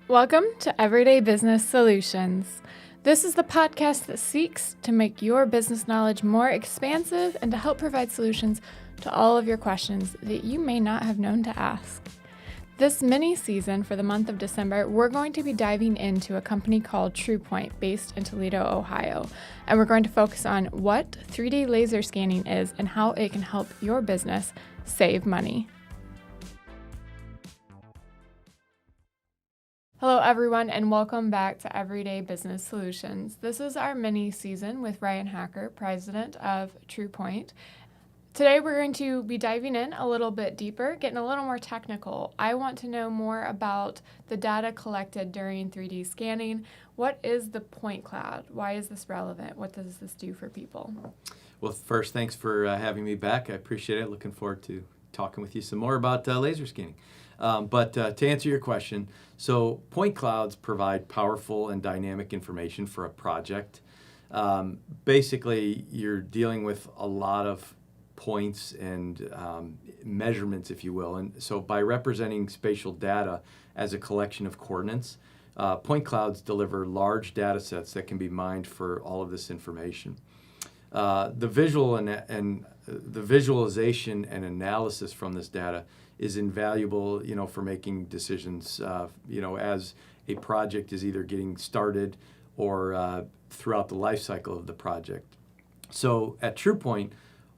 Welcome to Everyday Business Solutions. This is the podcast that seeks to make your business knowledge more expansive and to help provide solutions to all of your questions that you may not have known to ask. This mini season for the month of December, we're going to be diving into a company called TruePoint based in Toledo, Ohio. And we're going to focus on what 3D laser scanning is and how it can help your business save money. Hello everyone and welcome back to Everyday Business Solutions. This is our mini season with Ryan Hacker, president of TruePoint. Today we're going to be diving in a little bit deeper, getting a little more technical. I want to know more about the data collected during 3D scanning. What is the point cloud? Why is this relevant? What does this do for people? Well, first, thanks for having me back. I appreciate it. Looking forward to talking with you some more about laser scanning. But to answer your question, so point clouds provide powerful and dynamic information for a project. Basically, you're dealing with a lot of points and measurements, if you will. And so by representing spatial data as a collection of coordinates, point clouds deliver large data sets that can be mined for all of this information. The visualization and analysis from this data is invaluable, for making decisions, as a project is either getting started or throughout the life cycle of the project. So at TruePoint,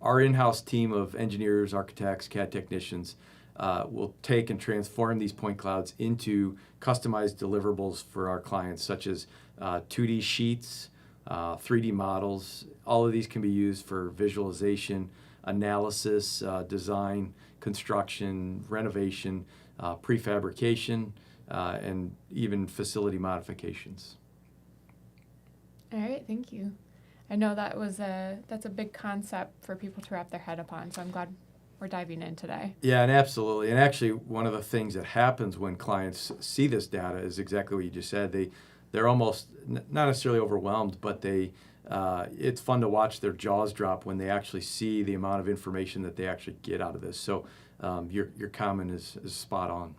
our in-house team of engineers, architects, CAD technicians will take and transform these point clouds into customized deliverables for our clients, such as 2D sheets, 3D models. All of these can be used for visualization, analysis, design, construction, renovation, prefabrication, and even facility modifications. All right, thank you. I know that's a big concept for people to wrap their head upon, so I'm glad we're diving in today. Yeah, and absolutely. And actually, one of the things that happens when clients see this data is exactly what you just said. They're almost not necessarily overwhelmed, but it's fun to watch their jaws drop when they actually see the amount of information that they actually get out of this. So your comment is spot on.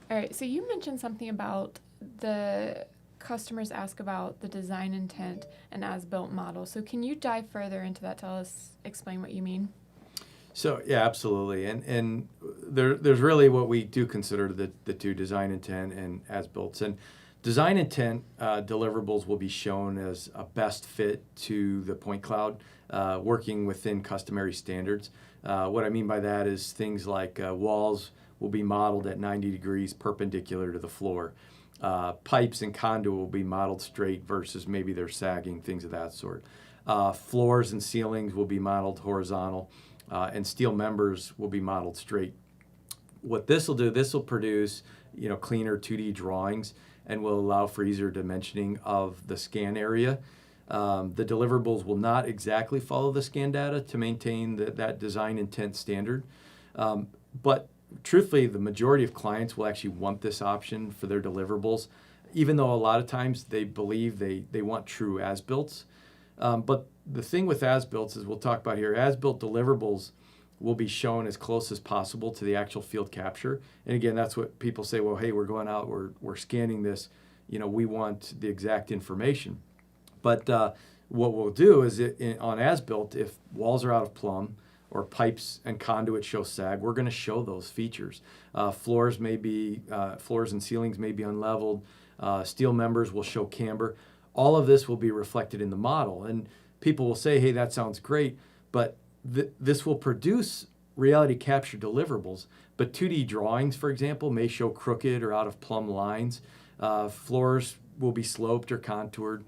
All right, so you mentioned something about the customers ask about the design intent and as-built model. So can you dive further into that? Explain what you mean. So yeah, absolutely. And there's really what we do consider the two, design intent and as-built. And design intent deliverables will be shown as a best fit to the point cloud, working within customary standards. What I mean by that is things like walls will be modeled at 90 degrees perpendicular to the floor. Pipes and conduit will be modeled straight versus maybe they're sagging, things of that sort. Floors and ceilings will be modeled horizontal, and steel members will be modeled straight. What this will do, this will produce cleaner 2D drawings and will allow for easier dimensioning of the scan area. The deliverables will not exactly follow the scan data to maintain that design intent standard, but truthfully, the majority of clients will actually want this option for their deliverables, even though a lot of times they believe they want true as-builts. But the thing with as-builts is we'll talk about here, as-built deliverables will be shown as close as possible to the actual field capture. And again, that's what people say, well, hey, we're going out, we're scanning this, we want the exact information. But what we'll do is on as-built, if walls are out of plumb, or pipes and conduit show sag, we're going to show those features. Floors and ceilings may be unleveled. Steel members will show camber. All of this will be reflected in the model. And people will say, hey, that sounds great, but this will produce reality capture deliverables. But 2D drawings, for example, may show crooked or out of plumb lines. Floors will be sloped or contoured.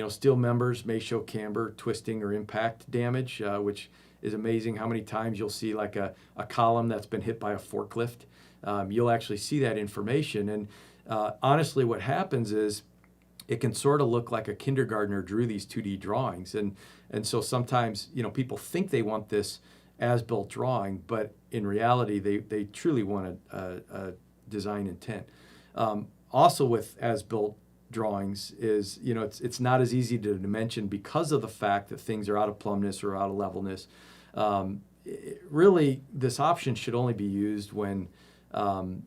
Steel members may show camber, twisting, or impact damage, which is amazing how many times you'll see like a column that's been hit by a forklift. You'll actually see that information. And honestly, what happens is it can sort of look like a kindergartner drew these 2D drawings. And so sometimes, people think they want this as-built drawing, but in reality, they truly want a design intent. Also with as-built drawings is, it's not as easy to dimension because of the fact that things are out of plumbness or out of levelness. Really, this option should only be used when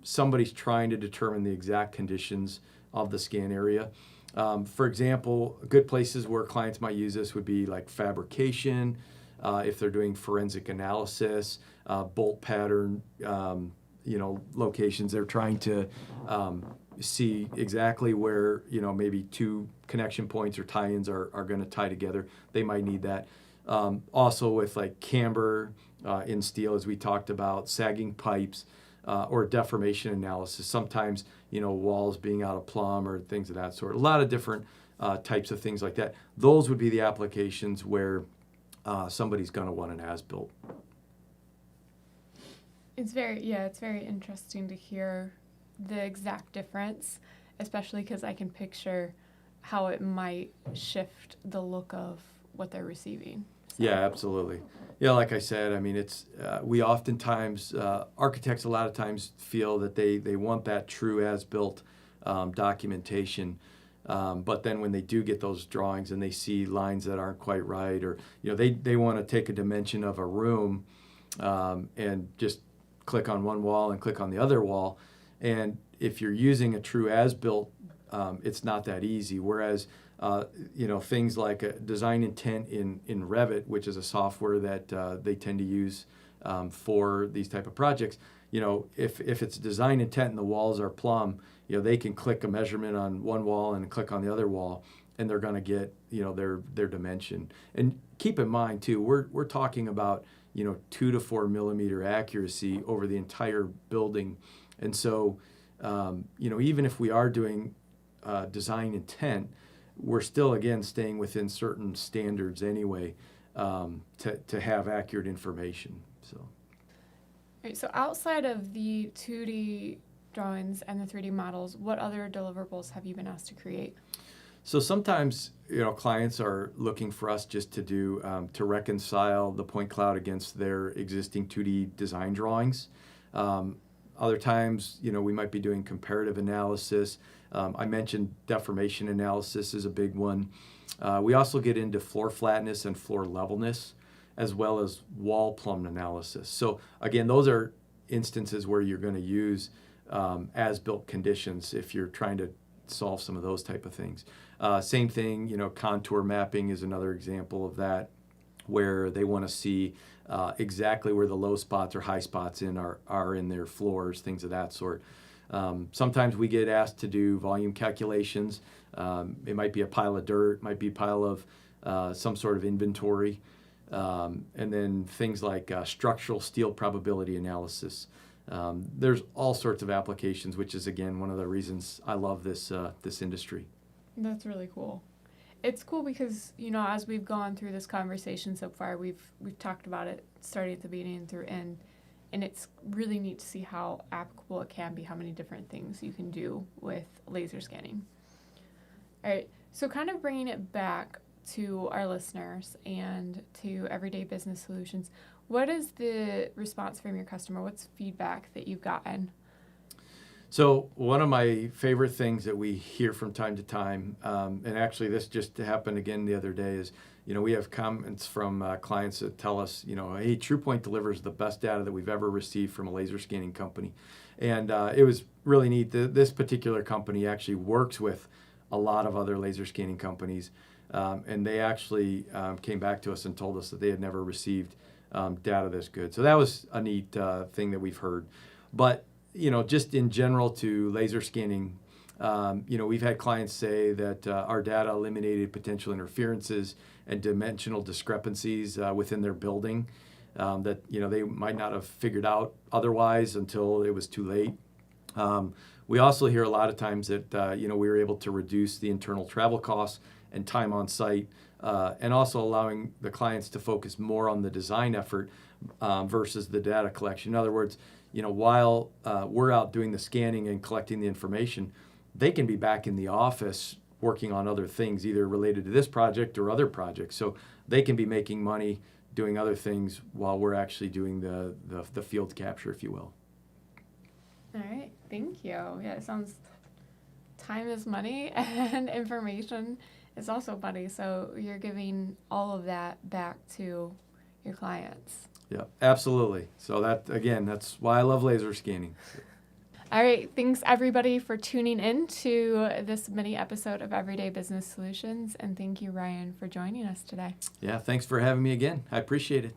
somebody's trying to determine the exact conditions of the scan area. For example, good places where clients might use this would be like fabrication, if they're doing forensic analysis, bolt pattern, locations. They're trying to see exactly where, maybe two connection points or tie-ins are going to tie together. They might need that. Also with like camber in steel, as we talked about, sagging pipes, or deformation analysis. Sometimes, walls being out of plumb or things of that sort. A lot of different types of things like that. Those would be the applications where somebody's going to want an as-built. It's very interesting to hear the exact difference, especially because I can picture how it might shift the look of what they're receiving. So. Yeah, absolutely. Yeah, like I said, I mean, it's we oftentimes, architects a lot of times feel that they want that true as-built documentation. But then when they do get those drawings and they see lines that aren't quite right, or, they want to take a dimension of a room and just click on one wall and click on the other wall. And if you're using a true as-built, it's not that easy. Whereas, things like a design intent in Revit, which is a software that they tend to use for these type of projects, if it's design intent and the walls are plumb, they can click a measurement on one wall and click on the other wall, and they're going to get, their dimension. And keep in mind too, we're talking about 2 to 4 millimeter accuracy over the entire building. And so, even if we are doing design intent, we're still, again, staying within certain standards anyway to have accurate information. So, right, so outside of the 2D drawings and the 3D models, what other deliverables have you been asked to create? So sometimes, clients are looking for us just to do, to reconcile the point cloud against their existing 2D design drawings. Other times, we might be doing comparative analysis. I mentioned deformation analysis is a big one. We also get into floor flatness and floor levelness, as well as wall plumb analysis. So again, those are instances where you're going to use as-built conditions if you're trying to solve some of those type of things. Same thing, contour mapping is another example of that, where they want to see exactly where the low spots or high spots are in their floors, things of that sort. Sometimes we get asked to do volume calculations. It might be a pile of dirt, might be a pile of some sort of inventory, and then things like structural steel probability analysis. There's all sorts of applications, which is, again, one of the reasons I love this industry. That's really cool. It's cool because, as we've gone through this conversation so far, we've talked about it starting at the beginning through end, and it's really neat to see how applicable it can be, how many different things you can do with laser scanning. All right, so kind of bringing it back to our listeners and to Everyday Business Solutions, what is the response from your customer? What's feedback that you've gotten? So one of my favorite things that we hear from time to time, and actually this just happened again the other day, is, we have comments from clients that tell us, hey, TruePoint delivers the best data that we've ever received from a laser scanning company. And it was really neat. This particular company actually works with a lot of other laser scanning companies, and they actually came back to us and told us that they had never received data this good. So that was a neat thing that we've heard. But just in general to laser scanning, we've had clients say that our data eliminated potential interferences and dimensional discrepancies within their building that, they might not have figured out otherwise until it was too late. We also hear a lot of times that, we were able to reduce the internal travel costs and time on site, and also allowing the clients to focus more on the design effort versus the data collection. In other words, while we're out doing the scanning and collecting the information, they can be back in the office working on other things, either related to this project or other projects. So they can be making money doing other things while we're actually doing the field capture, if you will. All right, thank you. Yeah, it sounds time is money and information is also money. So you're giving all of that back to your clients. Yeah, absolutely. So that's why I love laser scanning. All right. Thanks, everybody, for tuning in to this mini episode of Everyday Business Solutions. And thank you, Ryan, for joining us today. Yeah, thanks for having me again. I appreciate it.